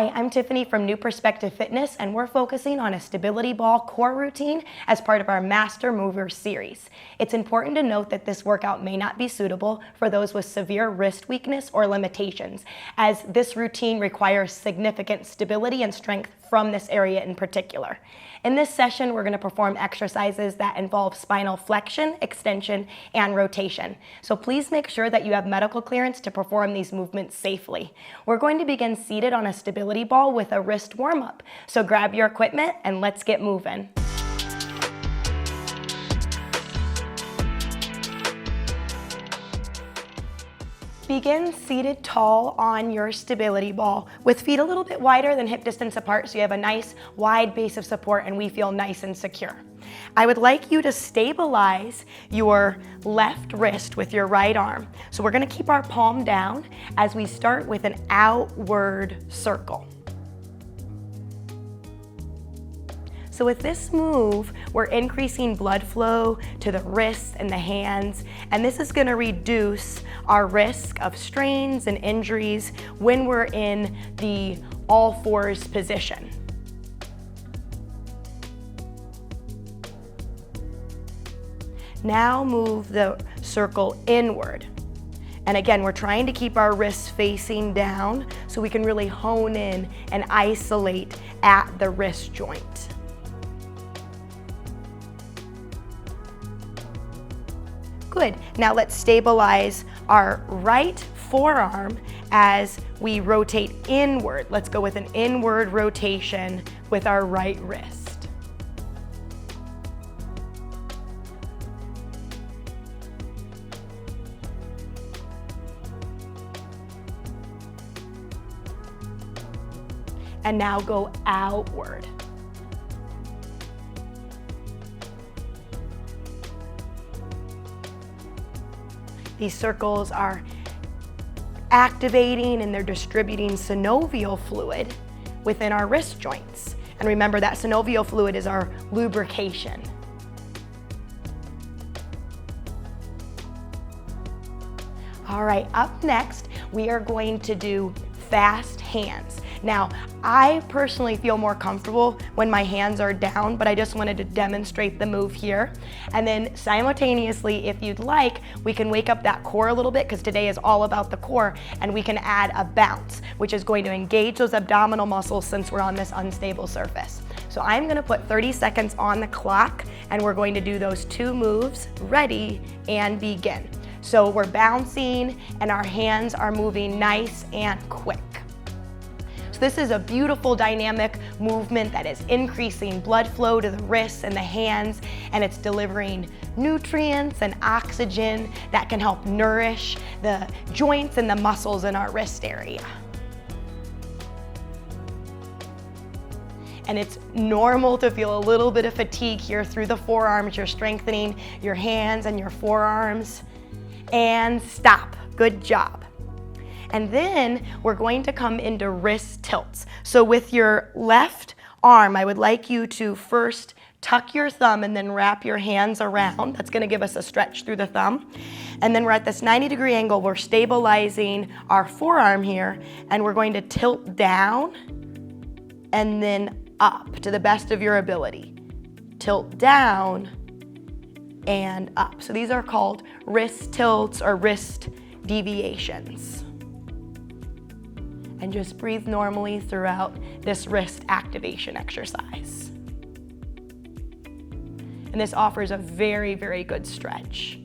Hi, I'm Tiffany from New Perspective Fitness, and we're focusing on a stability ball core routine as part of our Master Movers series. It's important to note that this workout may not be suitable for those with severe wrist weakness or limitations, as this routine requires significant stability and strength from this area in particular. In this session, we're going to perform exercises that involve spinal flexion, extension, and rotation. So please make sure that you have medical clearance to perform these movements safely. We're going to begin seated on a stability ball with a wrist warm-up. So grab your equipment and let's get moving. Begin seated tall on your stability ball with feet a little bit wider than hip distance apart so you have a nice wide base of support and we feel nice and secure. I would like you to stabilize your left wrist with your right arm. So we're going to keep our palm down as we start with an outward circle. So with this move, we're increasing blood flow to the wrists and the hands, and this is going to reduce our risk of strains and injuries when we're in the all fours position. Now move the circle inward. And again, we're trying to keep our wrists facing down so we can really hone in and isolate at the wrist joint. Good. Now let's stabilize our right forearm as we rotate inward. Let's go with an inward rotation with our right wrist. And now go outward. These circles are activating and they're distributing synovial fluid within our wrist joints. And remember that synovial fluid is our lubrication. All right, up next, we are going to do fast hands. Now, I personally feel more comfortable when my hands are down, but I just wanted to demonstrate the move here. And then simultaneously, if you'd like, we can wake up that core a little bit because today is all about the core, and we can add a bounce, which is going to engage those abdominal muscles since we're on this unstable surface. So I'm gonna put 30 seconds on the clock, and we're going to do those two moves. Ready and begin. So we're bouncing and our hands are moving nice and quick. This is a beautiful dynamic movement that is increasing blood flow to the wrists and the hands, and it's delivering nutrients and oxygen that can help nourish the joints and the muscles in our wrist area. And it's normal to feel a little bit of fatigue here through the forearms. You're strengthening your hands and your forearms. And stop. Good job. And then we're going to come into wrist tilts. So with your left arm, I would like you to first tuck your thumb and then wrap your hands around. That's going to give us a stretch through the thumb. And then we're at this 90-degree angle. We're stabilizing our forearm here, and we're going to tilt down and then up to the best of your ability. Tilt down and up. So these are called wrist tilts or wrist deviations. And just breathe normally throughout this wrist activation exercise. And this offers a very, very good stretch.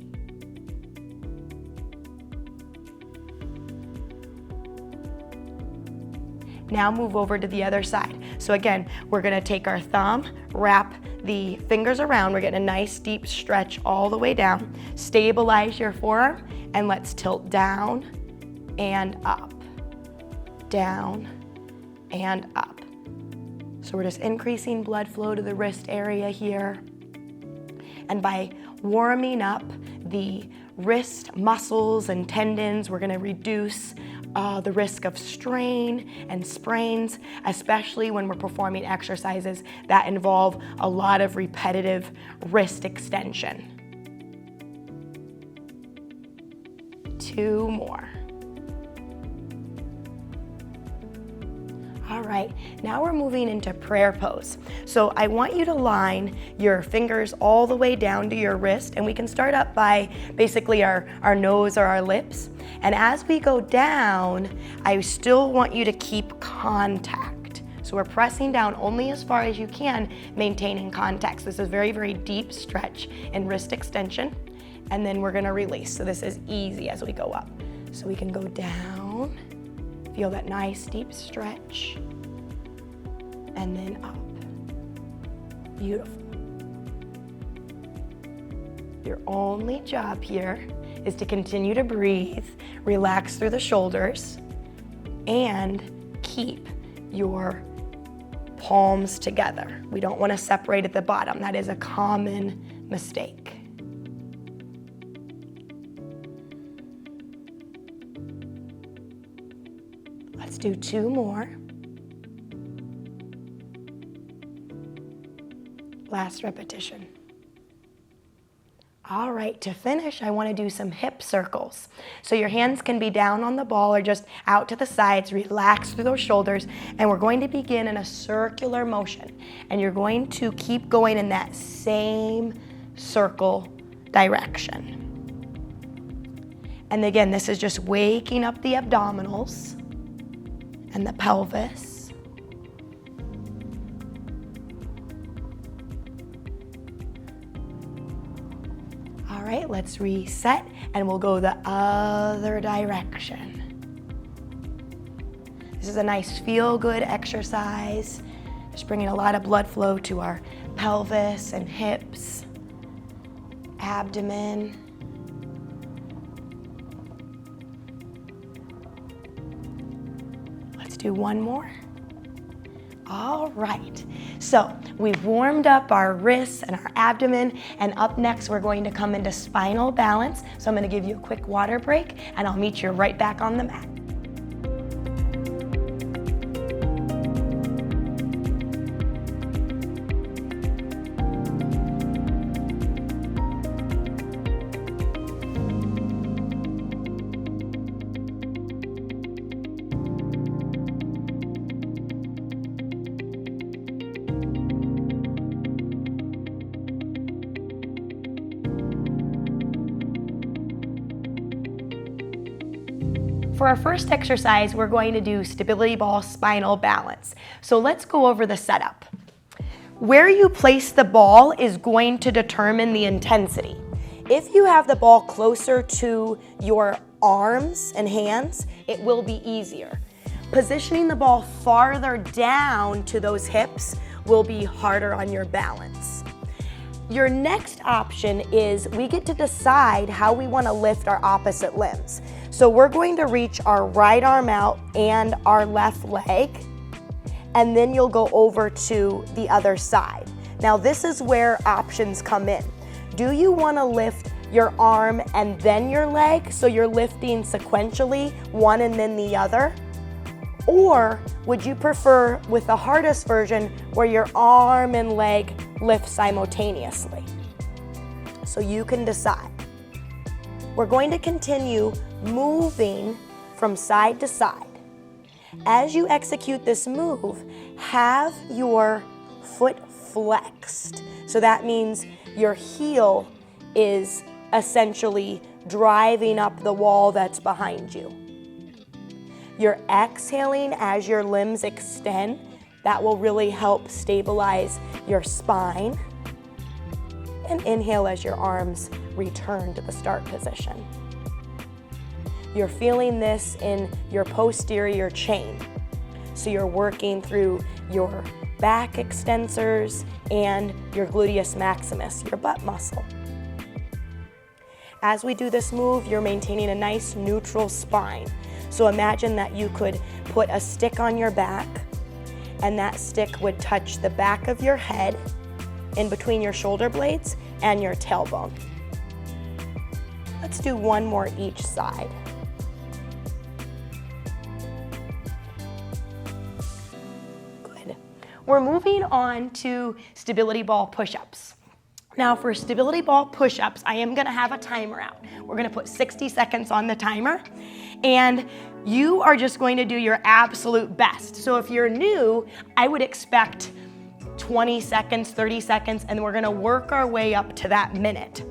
Now move over to the other side. So again, we're gonna take our thumb, wrap the fingers around. We're getting a nice deep stretch all the way down. Stabilize your forearm, and let's tilt down and up. Down and up. So we're just increasing blood flow to the wrist area here. And by warming up the wrist muscles and tendons, we're gonna reduce the risk of strain and sprains, especially when we're performing exercises that involve a lot of repetitive wrist extension. 2 more. All right, now we're moving into prayer pose. So I want you to line your fingers all the way down to your wrist, and we can start up by basically our nose or our lips. And as we go down, I still want you to keep contact. So we're pressing down only as far as you can, maintaining contact. So this is very, very deep stretch and wrist extension. And then we're gonna release. So this is easy as we go up. So we can go down. Feel that nice deep stretch, and then up. Beautiful. Your only job here is to continue to breathe, relax through the shoulders, and keep your palms together. We don't want to separate at the bottom. That is a common mistake. Let's do 2 more. Last repetition. All right, to finish, I want to do some hip circles. So your hands can be down on the ball or just out to the sides. Relax through those shoulders, and we're going to begin in a circular motion. And you're going to keep going in that same circle direction. And again, this is just waking up the abdominals and the pelvis. All right, let's reset, and we'll go the other direction. This is a nice feel-good exercise. Just bringing a lot of blood flow to our pelvis and hips, abdomen. Let's do 1 more. All right, so we've warmed up our wrists and our abdomen, and up next we're going to come into spinal balance. So I'm going to give you a quick water break, and I'll meet you right back on the mat. For our first exercise, we're going to do stability ball spinal balance. So let's go over the setup. Where you place the ball is going to determine the intensity. If you have the ball closer to your arms and hands, it will be easier. Positioning the ball farther down to those hips will be harder on your balance. Your next option is we get to decide how we want to lift our opposite limbs. So we're going to reach our right arm out and our left leg, and then you'll go over to the other side. Now this is where options come in. Do you want to lift your arm and then your leg, so you're lifting sequentially, one and then the other? Or would you prefer with the hardest version where your arm and leg lift simultaneously? So you can decide. We're going to continue moving from side to side. As you execute this move, have your foot flexed. So that means your heel is essentially driving up the wall that's behind you. You're exhaling as your limbs extend. That will really help stabilize your spine. And inhale as your arms return to the start position. You're feeling this in your posterior chain. So you're working through your back extensors and your gluteus maximus, your butt muscle. As we do this move, you're maintaining a nice neutral spine. So imagine that you could put a stick on your back, and that stick would touch the back of your head in between your shoulder blades and your tailbone. Let's do 1 more each side. Good. We're moving on to stability ball push-ups. Now for stability ball push-ups, I am gonna have a timer out. We're gonna put 60 seconds on the timer, and you are just going to do your absolute best. So if you're new, I would expect 20 seconds, 30 seconds, and we're gonna work our way up to that minute.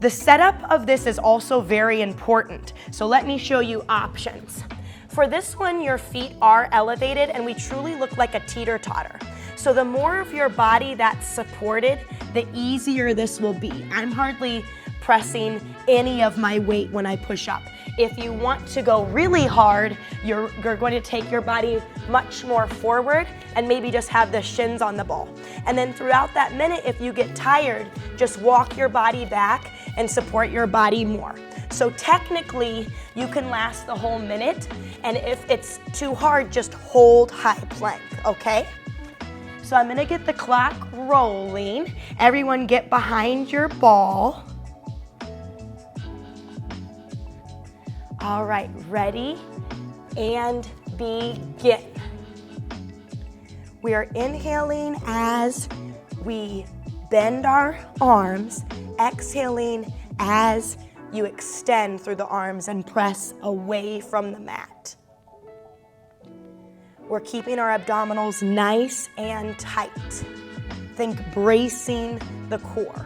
The setup of this is also very important. So let me show you options. For this one, your feet are elevated and we truly look like a teeter-totter. So the more of your body that's supported, the easier this will be. I'm hardly pressing any of my weight when I push up. If you want to go really hard, you're going to take your body much more forward and maybe just have the shins on the ball. And then throughout that minute, if you get tired, just walk your body back and support your body more. So technically, you can last the whole minute, and if it's too hard, just hold high plank, okay? So I'm gonna get the clock rolling. Everyone get behind your ball. All right, ready and begin. We are inhaling as we bend our arms, exhaling as you extend through the arms and press away from the mat. We're keeping our abdominals nice and tight. Think bracing the core.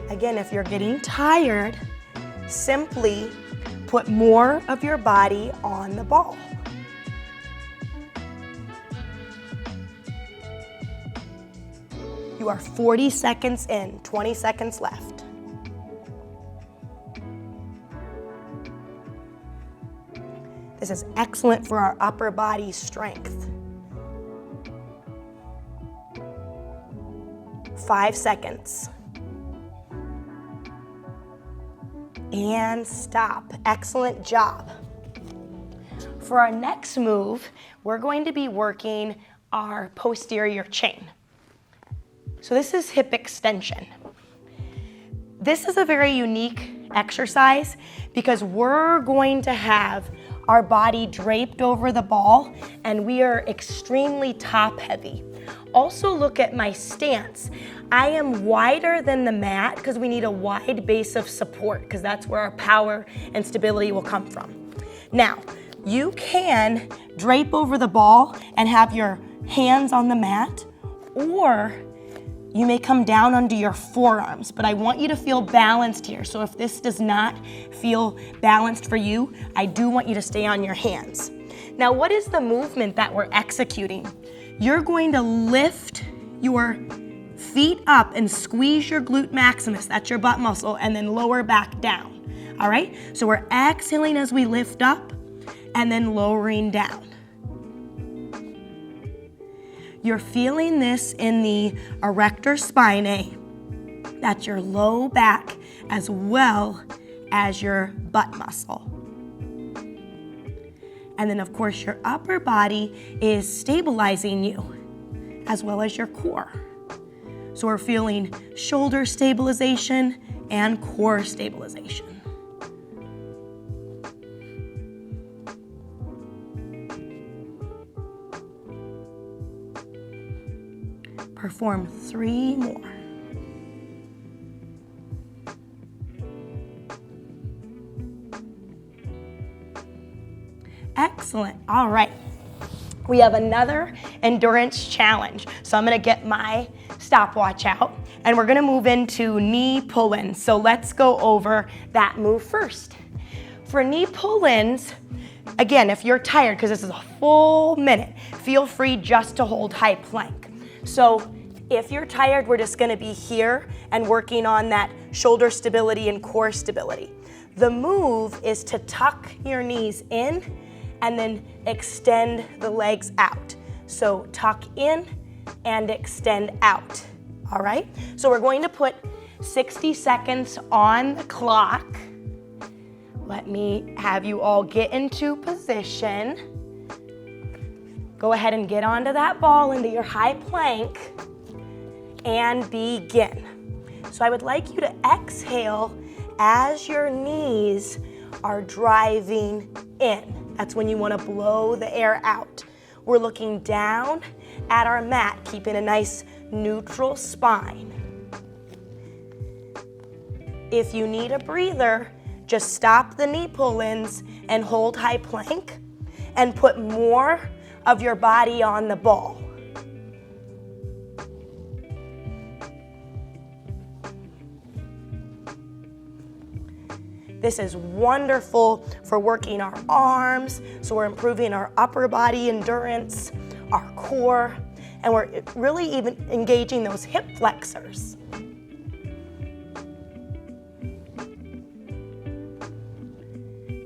Again, if you're getting tired, simply put more of your body on the ball. You are 40 seconds in, 20 seconds left. This is excellent for our upper body strength. 5 seconds. And stop. Excellent job. For our next move, we're going to be working our posterior chain. So this is hip extension. This is a very unique exercise because we're going to have our body draped over the ball and we are extremely top heavy. Also look at my stance. I am wider than the mat because we need a wide base of support because that's where our power and stability will come from. Now, you can drape over the ball and have your hands on the mat, or you may come down onto your forearms, but I want you to feel balanced here. So if this does not feel balanced for you, I do want you to stay on your hands. Now, what is the movement that we're executing? You're going to lift your feet up and squeeze your glute maximus, that's your butt muscle, and then lower back down, all right? So we're exhaling as we lift up and then lowering down. You're feeling this in the erector spinae, that's your low back, as well as your butt muscle. And then of course your upper body is stabilizing you, as well as your core. So we're feeling shoulder stabilization and core stabilization. Perform 3 more. Excellent. All right. We have another endurance challenge. So I'm gonna get my stopwatch out and we're gonna move into knee pull-ins. So let's go over that move first. For knee pull-ins, again, if you're tired, because this is a full minute, feel free just to hold high plank. So if you're tired, we're just gonna be here and working on that shoulder stability and core stability. The move is to tuck your knees in and then extend the legs out. So tuck in and extend out, all right? So we're going to put 60 seconds on the clock. Let me have you all get into position. Go ahead and get onto that ball, into your high plank, and begin. So I would like you to exhale as your knees are driving in. That's when you want to blow the air out. we're looking down at our mat, keeping a nice neutral spine. If you need a breather, just stop the knee pull-ins and hold high plank and put more of your body on the ball. This is wonderful for working our arms, so we're improving our upper body endurance, our core, and we're really even engaging those hip flexors.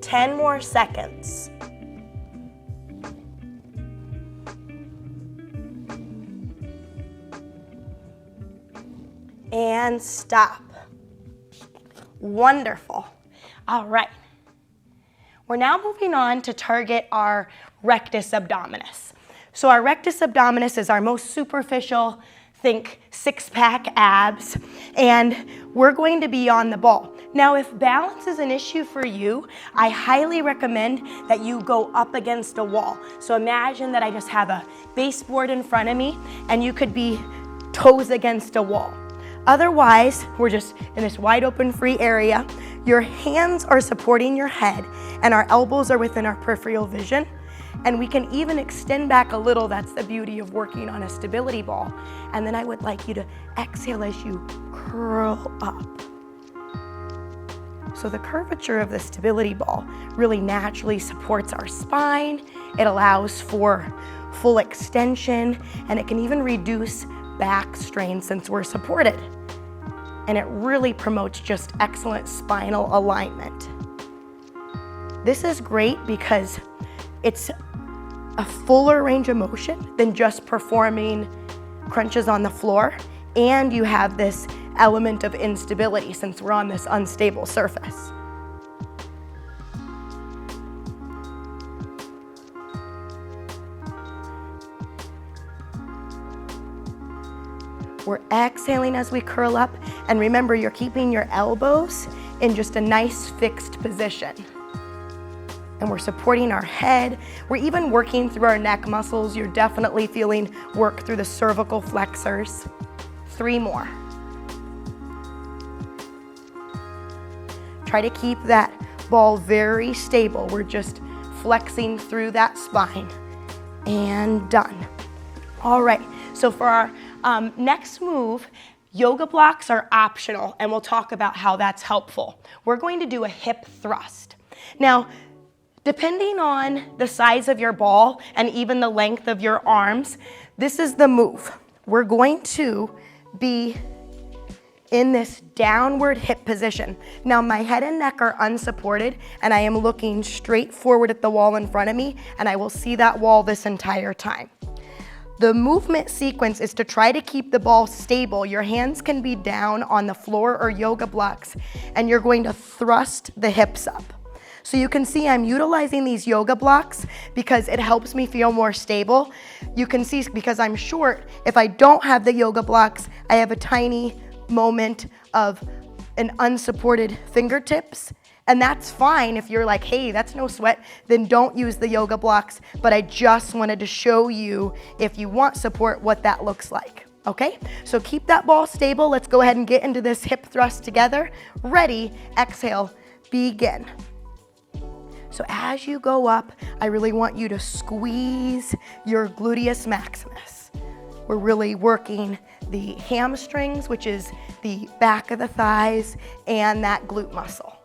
10 more seconds. And stop. Wonderful. All right. We're now moving on to target our rectus abdominis. So our rectus abdominis is our most superficial, think six-pack abs, and we're going to be on the ball. Now, if balance is an issue for you, I highly recommend that you go up against a wall. So imagine that I just have a baseboard in front of me, and you could be toes against a wall. Otherwise, we're just in this wide open free area. Your hands are supporting your head and our elbows are within our peripheral vision. And we can even extend back a little. That's the beauty of working on a stability ball. And then I would like you to exhale as you curl up. So the curvature of the stability ball really naturally supports our spine. It allows for full extension, and it can even reduce back strain since we're supported. And it really promotes just excellent spinal alignment. This is great because it's a fuller range of motion than just performing crunches on the floor, and you have this element of instability since we're on this unstable surface. We're exhaling as we curl up, and remember, you're keeping your elbows in just a nice fixed position. And we're supporting our head. We're even working through our neck muscles. You're definitely feeling work through the cervical flexors. 3 more. Try to keep that ball very stable. We're just flexing through that spine. And done. All right, so for our next move, yoga blocks are optional, and we'll talk about how that's helpful. We're going to do a hip thrust. Now, depending on the size of your ball and even the length of your arms, this is the move. We're going to be in this downward hip position. Now, my head and neck are unsupported, and I am looking straight forward at the wall in front of me, and I will see that wall this entire time. The movement sequence is to try to keep the ball stable. Your hands can be down on the floor or yoga blocks, and you're going to thrust the hips up. So you can see I'm utilizing these yoga blocks because it helps me feel more stable. You can see because I'm short, if I don't have the yoga blocks, I have a tiny moment of an unsupported fingertips. And that's fine if you're like, hey, that's no sweat, then don't use the yoga blocks. But I just wanted to show you, if you want support, what that looks like. Okay, so keep that ball stable. Let's go ahead and get into this hip thrust together. Ready, exhale, begin. So as you go up, I really want you to squeeze your gluteus maximus. We're really working the hamstrings, which is the back of the thighs, and that glute muscle.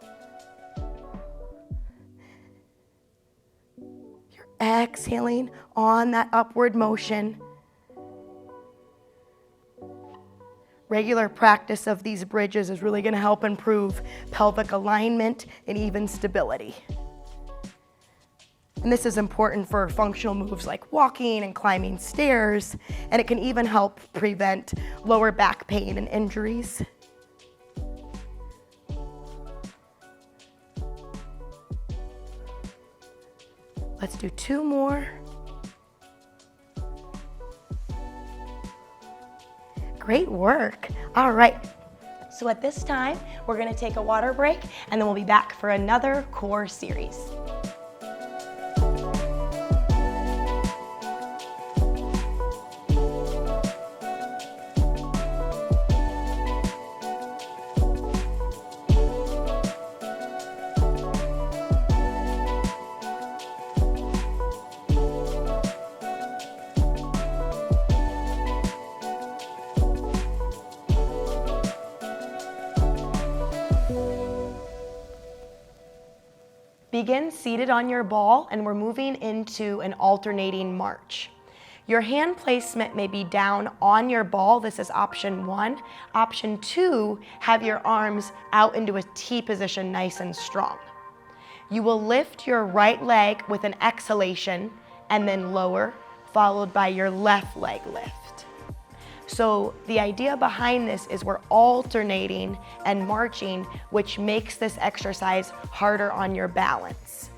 You're exhaling on that upward motion. Regular practice of these bridges is really going to help improve pelvic alignment and even stability. And this is important for functional moves like walking and climbing stairs, and it can even help prevent lower back pain and injuries. Let's do 2 more. Great work. All right. So at this time, we're going to take a water break, and then we'll be back for another core series. Begin seated on your ball, and we're moving into an alternating march. Your hand placement may be down on your ball. This is option 1. Option 2, have your arms out into a T position, nice and strong. You will lift your right leg with an exhalation and then lower, followed by your left leg lift. So the idea behind this is we're alternating and marching, which makes this exercise harder on your balance.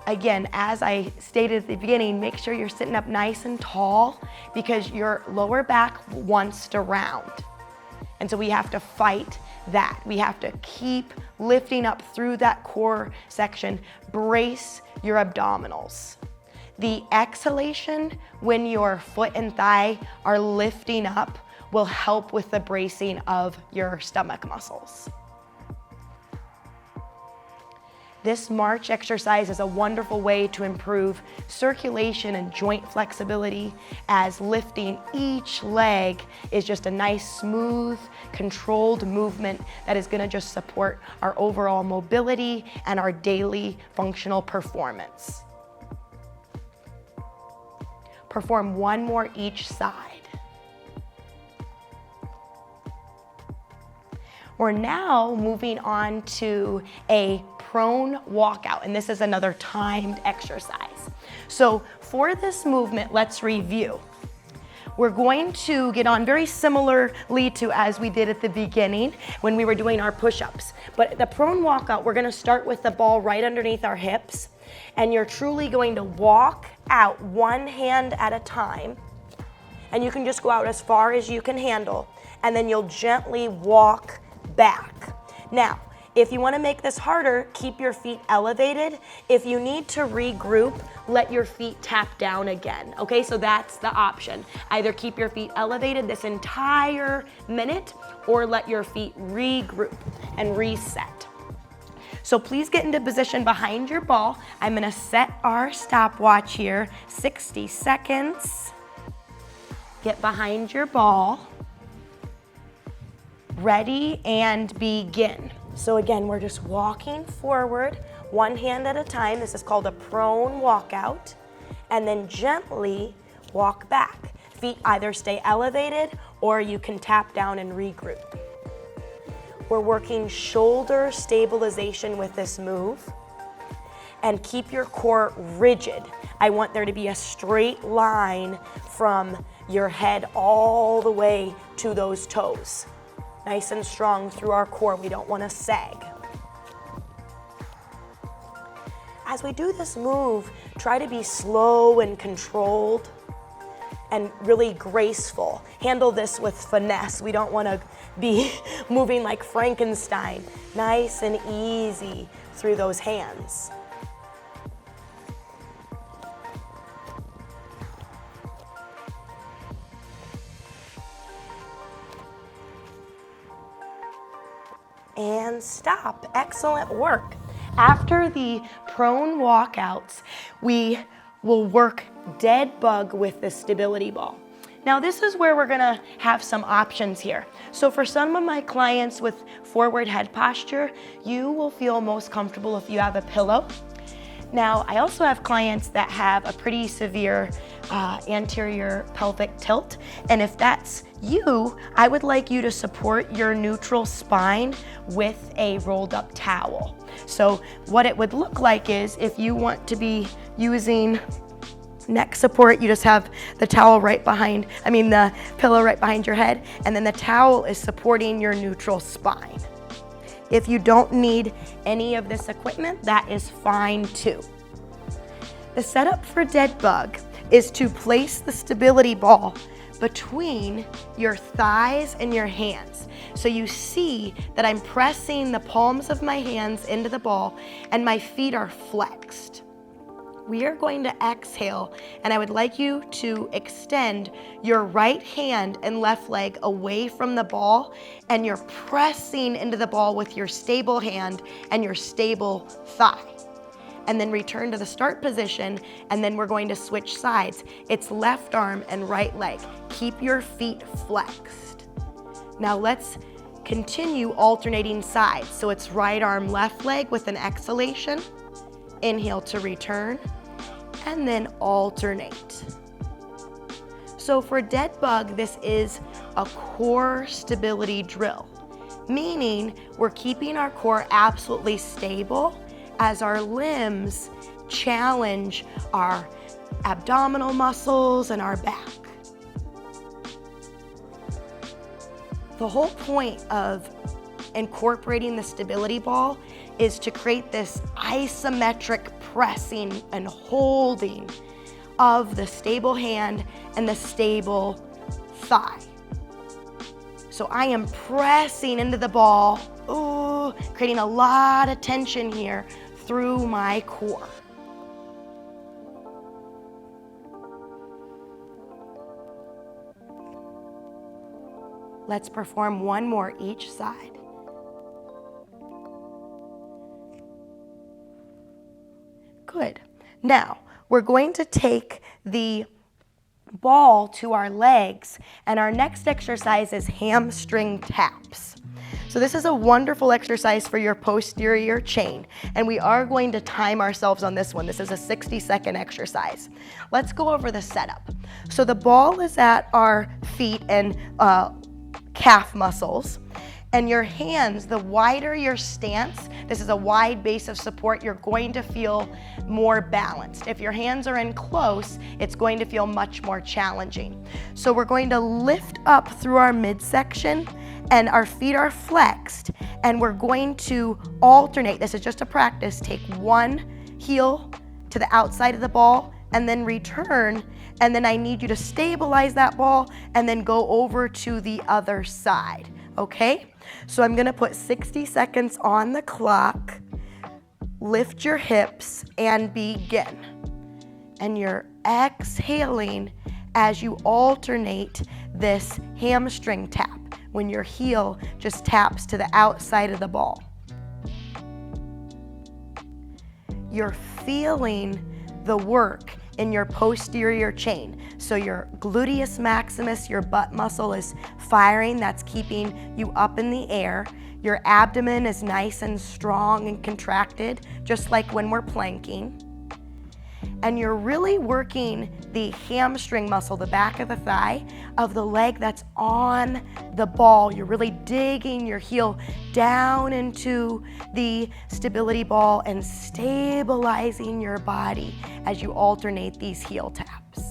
Again, as I stated at the beginning, make sure you're sitting up nice and tall because your lower back wants to round. And so we have to fight that. We have to keep lifting up through that core section. Brace your abdominals. The exhalation, when your foot and thigh are lifting up, will help with the bracing of your stomach muscles. This march exercise is a wonderful way to improve circulation and joint flexibility, as lifting each leg is just a nice, smooth, controlled movement that is going to just support our overall mobility and our daily functional performance. Perform one more each side. We're now moving on to a prone walkout, and this is another timed exercise. So for this movement, let's review. We're going to get on very similarly to as we did at the beginning when we were doing our push-ups. But the prone walkout, we're gonna start with the ball right underneath our hips, and you're truly going to walk out one hand at a time, and you can just go out as far as you can handle, and then you'll gently walk back. Now, if you want to make this harder, keep your feet elevated. If you need to regroup, let your feet tap down again. Okay, so that's the option. Either keep your feet elevated this entire minute or let your feet regroup and reset. So please get into position behind your ball. I'm going to set our stopwatch here, 60 seconds. Get behind your ball. Ready and begin. So again, we're just walking forward, one hand at a time. This is called a prone walkout. And then gently walk back. Feet either stay elevated or you can tap down and regroup. We're working shoulder stabilization with this move. And keep your core rigid. I want there to be a straight line from your head all the way to those toes. Nice and strong through our core. We don't want to sag. As we do this move, try to be slow and controlled and really graceful. Handle this with finesse. We don't want to be moving like Frankenstein. Nice and easy through those hands. And stop. Excellent work. After the prone walkouts, we will work dead bug with the stability ball. Now this is where we're gonna have some options here. So for some of my clients with forward head posture, you will feel most comfortable if you have a pillow. Now, I also have clients that have a pretty severe anterior pelvic tilt, and if that's you, I would like you to support your neutral spine with a rolled up towel. So what it would look like is if you want to be using neck support, you just have the towel right behind, the pillow right behind your head, and then the towel is supporting your neutral spine. If you don't need any of this equipment, that is fine too. The setup for dead bug is to place the stability ball between your thighs and your hands. So you see that I'm pressing the palms of my hands into the ball and my feet are flexed. We are going to exhale, and I would like you to extend your right hand and left leg away from the ball, and you're pressing into the ball with your stable hand and your stable thigh. And then return to the start position, and then we're going to switch sides. It's left arm and right leg. Keep your feet flexed. Now let's continue alternating sides. So it's right arm, left leg with an exhalation, Inhale to return, and then alternate. So for dead bug, this is a core stability drill, meaning we're keeping our core absolutely stable as our limbs challenge our abdominal muscles and our back. The whole point of incorporating the stability ball is to create this isometric pressing and holding of the stable hand and the stable thigh. So I am pressing into the ball, creating a lot of tension here through my core. Let's perform one more each side. Good. Now, we're going to take the ball to our legs, and our next exercise is hamstring taps. So this is a wonderful exercise for your posterior chain, and we are going to time ourselves on this one. This is a 60-second exercise. Let's go over the setup. So the ball is at our feet and calf muscles, and your hands, the wider your stance, this is a wide base of support, you're going to feel more balanced. If your hands are in close, it's going to feel much more challenging. So we're going to lift up through our midsection, and our feet are flexed, and we're going to alternate. This is just a practice. Take one heel to the outside of the ball and then return, and then I need you to stabilize that ball and then go over to the other side, okay? So I'm gonna put 60 seconds on the clock. Lift your hips and begin. And you're exhaling as you alternate this hamstring tap when your heel just taps to the outside of the ball. You're feeling the work in your posterior chain. So your gluteus maximus, your butt muscle, is firing. That's keeping you up in the air. Your abdomen is nice and strong and contracted, just like when we're planking. And you're really working the hamstring muscle, the back of the thigh of the leg that's on the ball. You're really digging your heel down into the stability ball and stabilizing your body as you alternate these heel taps.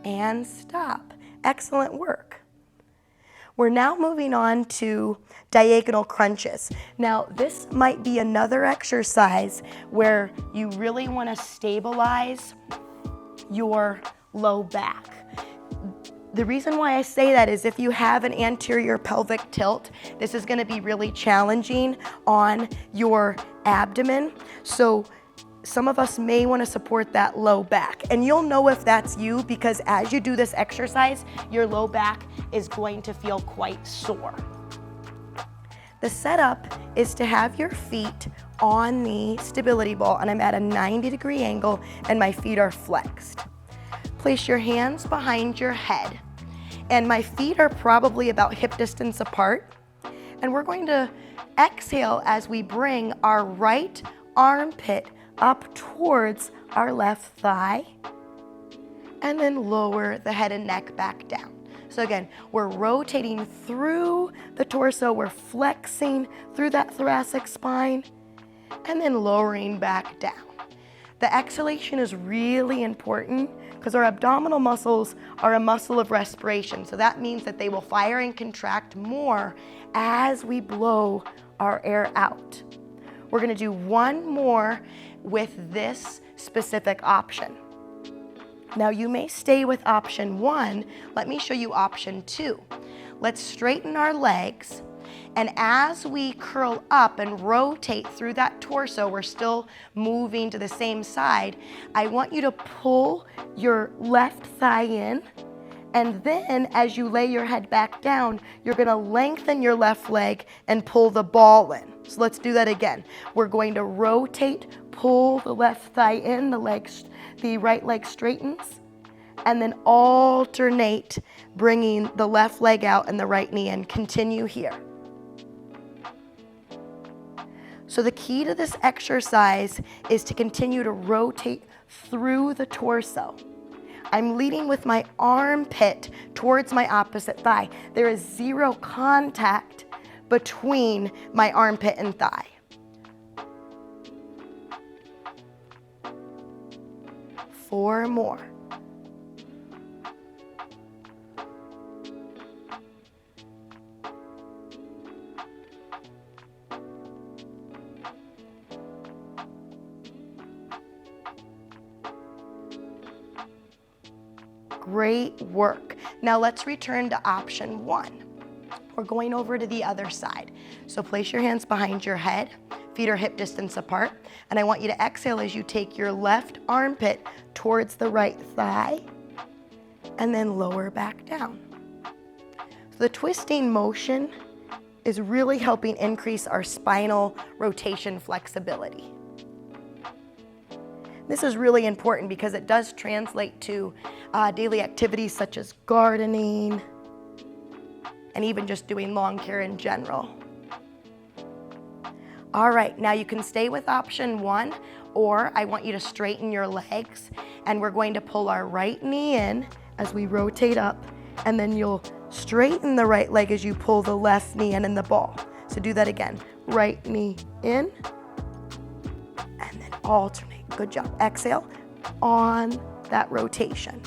And stop. Excellent work. We're now moving on to diagonal crunches. Now, this might be another exercise where you really want to stabilize your low back. The reason why I say that is if you have an anterior pelvic tilt, this is going to be really challenging on your abdomen. So some of us may want to support that low back, and you'll know if that's you because as you do this exercise, your low back is going to feel quite sore. The setup is to have your feet on the stability ball, and I'm at a 90-degree angle and my feet are flexed. Place your hands behind your head, and my feet are probably about hip distance apart, and we're going to exhale as we bring our right armpit up towards our left thigh, and then lower the head and neck back down. So again, we're rotating through the torso, we're flexing through that thoracic spine, and then lowering back down. The exhalation is really important because our abdominal muscles are a muscle of respiration. So that means that they will fire and contract more as we blow our air out. We're gonna do one more with this specific option. Now you may stay with option 1. Let me show you option 2. Let's straighten our legs, and as we curl up and rotate through that torso, we're still moving to the same side. I want you to pull your left thigh in, and then as you lay your head back down, you're gonna lengthen your left leg and pull the ball in. So let's do that again. We're going to rotate, pull the left thigh in, the right leg straightens, and then alternate bringing the left leg out and the right knee in. Continue here. So the key to this exercise is to continue to rotate through the torso. I'm leading with my armpit towards my opposite thigh. There is zero contact between my armpit and thigh. Four more. Great work. Now let's return to option one. We're going over to the other side. So place your hands behind your head, feet are hip distance apart, and I want you to exhale as you take your left armpit towards the right thigh, and then lower back down. So the twisting motion is really helping increase our spinal rotation flexibility. This is really important because it does translate to daily activities such as gardening and even just doing lawn care in general. All right, now you can stay with option one, or I want you to straighten your legs, and we're going to pull our right knee in as we rotate up, and then you'll straighten the right leg as you pull the left knee in the ball. So do that again. Right knee in, and then alternate. Good job. Exhale on that rotation.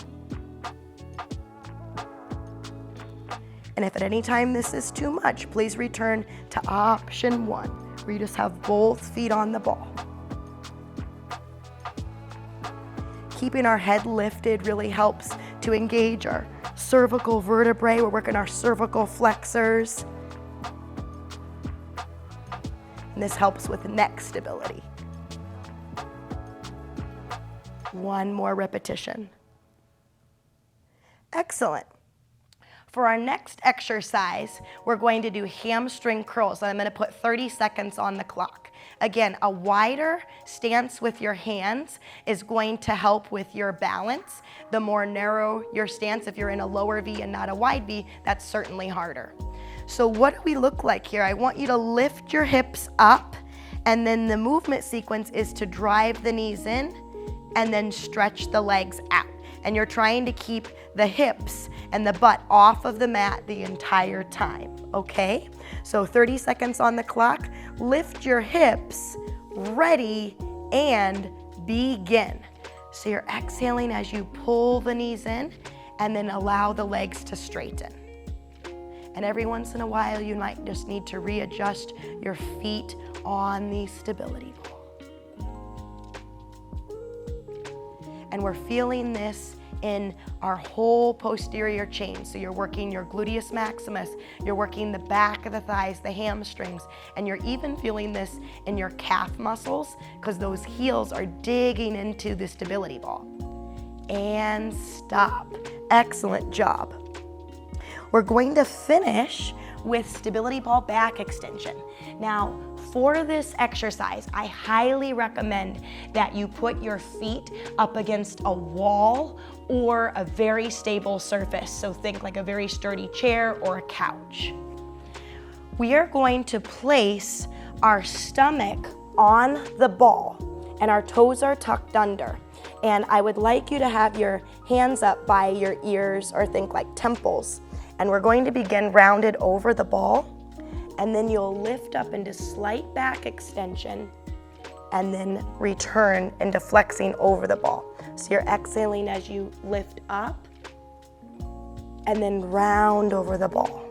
And if at any time this is too much, please return to option one, where you just have both feet on the ball. Keeping our head lifted really helps to engage our cervical vertebrae. We're working our cervical flexors. And this helps with neck stability. One more repetition. Excellent. For our next exercise, we're going to do hamstring curls. I'm going to put 30 seconds on the clock. Again, a wider stance with your hands is going to help with your balance. The more narrow your stance, if you're in a lower V and not a wide V, that's certainly harder. So what do we look like here? I want you to lift your hips up, and then the movement sequence is to drive the knees in and then stretch the legs out. And you're trying to keep the hips and the butt off of the mat the entire time, okay? So 30 seconds on the clock. Lift your hips, ready, and begin. So you're exhaling as you pull the knees in, and then allow the legs to straighten. And every once in a while, you might just need to readjust your feet on the stability ball. And we're feeling this in our whole posterior chain. So you're working your gluteus maximus, you're working the back of the thighs, the hamstrings, and you're even feeling this in your calf muscles because those heels are digging into the stability ball. And stop. Excellent job. We're going to finish with stability ball back extension. Now, for this exercise, I highly recommend that you put your feet up against a wall or a very stable surface. So think like a very sturdy chair or a couch. We are going to place our stomach on the ball and our toes are tucked under. And I would like you to have your hands up by your ears or think like temples. And we're going to begin rounded over the ball. And then you'll lift up into slight back extension and then return into flexing over the ball. So you're exhaling as you lift up and then round over the ball.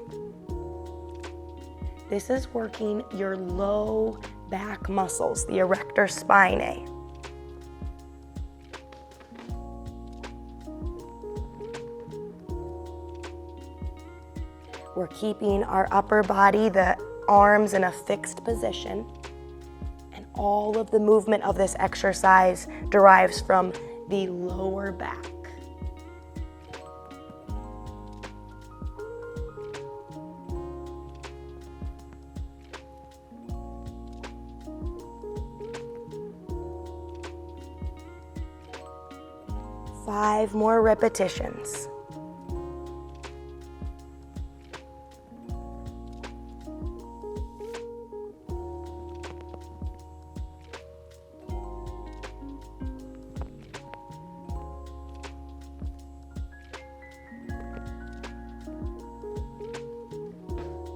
This is working your low back muscles, the erector spinae. We're keeping our upper body, the arms in a fixed position. And all of the movement of this exercise derives from the lower back. 5 more repetitions.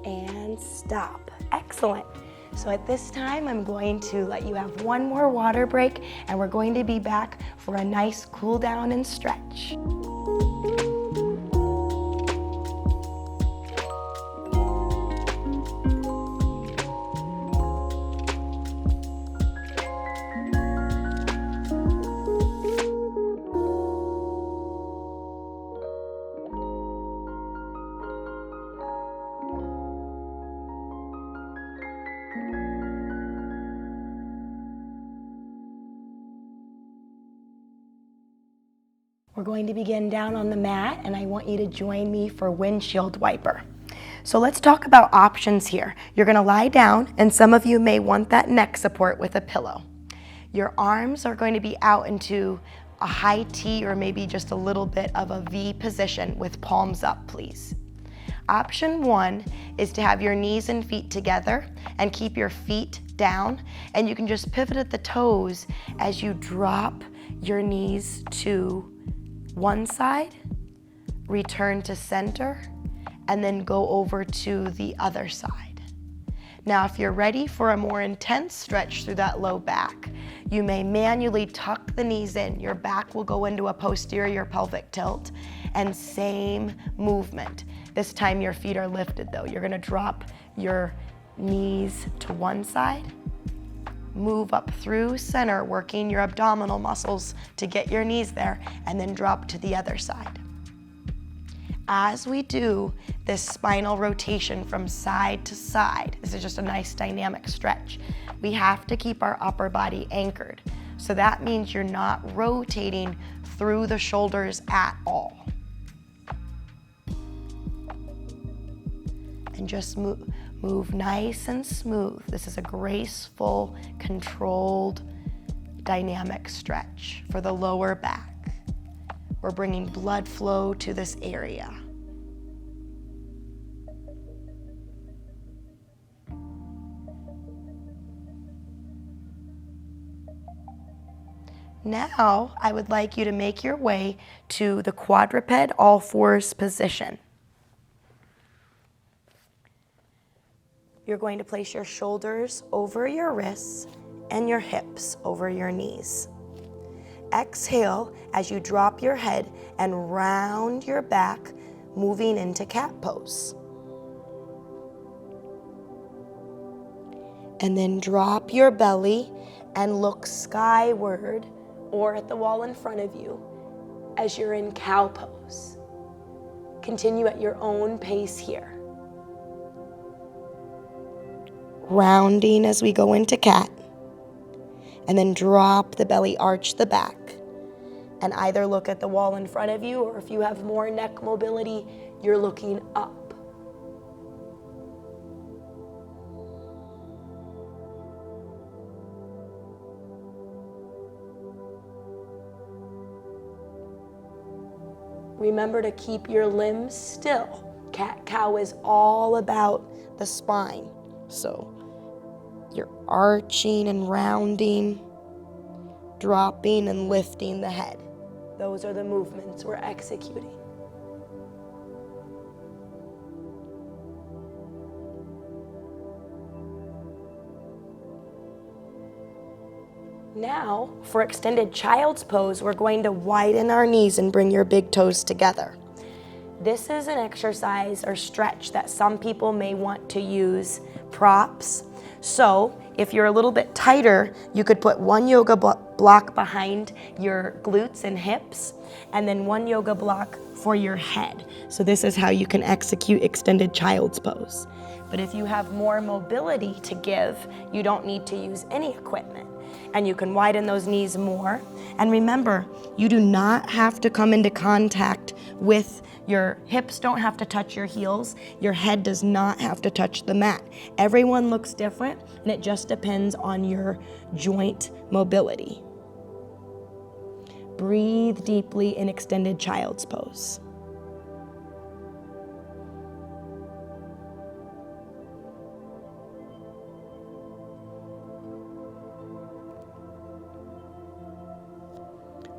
And stop. Excellent. So at this time, I'm going to let you have one more water break, and we're going to be back for a nice cool down and stretch. We're going to begin down on the mat, and I want you to join me for windshield wiper. So let's talk about options here. You're going to lie down, and some of you may want that neck support with a pillow. Your arms are going to be out into a high T or maybe just a little bit of a V position with palms up, please. Option 1 is to have your knees and feet together and keep your feet down, and you can just pivot at the toes as you drop your knees to one side, return to center, and then go over to the other side. Now, if you're ready for a more intense stretch through that low back, you may manually tuck the knees in. Your back will go into a posterior pelvic tilt, and same movement. This time your feet are lifted though. You're gonna drop your knees to one side, move up through center, working your abdominal muscles to get your knees there, and then drop to the other side. As we do this spinal rotation from side to side, this is just a nice dynamic stretch, we have to keep our upper body anchored. So that means you're not rotating through the shoulders at all. And just move nice and smooth. This is a graceful, controlled, dynamic stretch for the lower back. We're bringing blood flow to this area. Now, I would like you to make your way to the quadruped all fours position. You're going to place your shoulders over your wrists and your hips over your knees. Exhale as you drop your head and round your back, moving into cat pose. And then drop your belly and look skyward or at the wall in front of you as you're in cow pose. Continue at your own pace here. Rounding as we go into cat, and then drop the belly, arch the back, and either look at the wall in front of you, or if you have more neck mobility, you're looking up. Remember to keep your limbs still. Cat-cow is all about the spine. So you're arching and rounding, dropping and lifting the head. Those are the movements we're executing. Now, for extended child's pose, we're going to widen our knees and bring your big toes together. This is an exercise or stretch that some people may want to use props. So if you're a little bit tighter, you could put one yoga block behind your glutes and hips, and then one yoga block for your head. So this is how you can execute extended child's pose. But if you have more mobility to give, you don't need to use any equipment. And you can widen those knees more. And remember, you do not have to come into contact with your hips, don't have to touch your heels. Your head does not have to touch the mat. Everyone looks different, and it just depends on your joint mobility. breathe deeply in extended child's pose.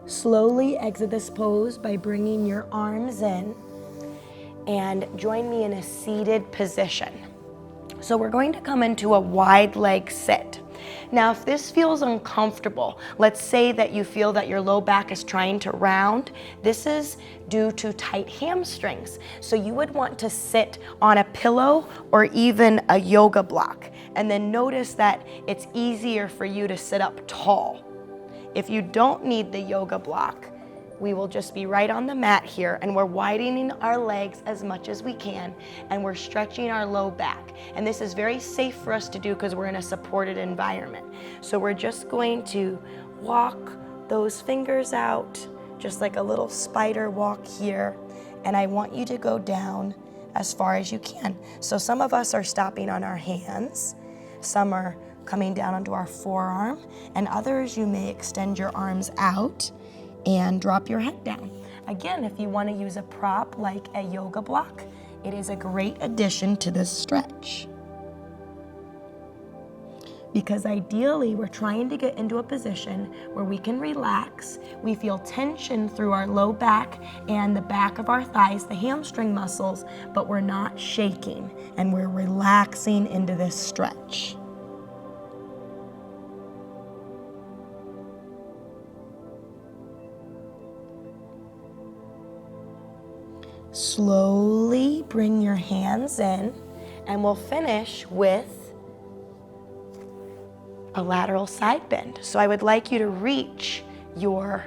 Slowly exit this pose by bringing your arms in and join me in a seated position. So we're going to come into a wide leg sit. Now, if this feels uncomfortable, let's say that you feel that your low back is trying to round, this is due to tight hamstrings. So you would want to sit on a pillow or even a yoga block. And then notice that it's easier for you to sit up tall. If you don't need the yoga block, we will just be right on the mat here, and we're widening our legs as much as we can, and we're stretching our low back. And this is very safe for us to do because we're in a supported environment. So we're just going to walk those fingers out, just like a little spider walk here. And I want you to go down as far as you can. So some of us are stopping on our hands, some are coming down onto our forearm, and others you may extend your arms out and drop your head down. Again, if you want to use a prop like a yoga block, it is a great addition to this stretch. Because ideally, we're trying to get into a position where we can relax. We feel tension through our low back and the back of our thighs, the hamstring muscles, but we're not shaking, and we're relaxing into this stretch. Slowly bring your hands in, and we'll finish with a lateral side bend. So I would like you to reach your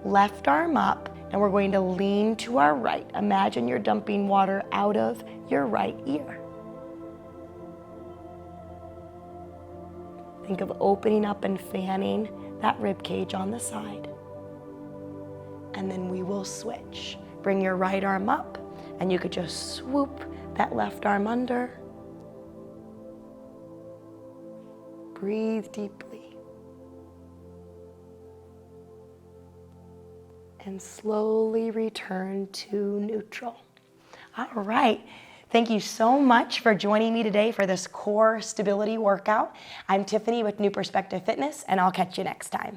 left arm up, and we're going to lean to our right. Imagine you're dumping water out of your right ear. Think of opening up and fanning that rib cage on the side. And then we will switch. Bring your right arm up, and you could just swoop that left arm under. Breathe deeply. And slowly return to neutral. All right. Thank you so much for joining me today for this core stability workout. I'm Tiffany with New Perspective Fitness, and I'll catch you next time.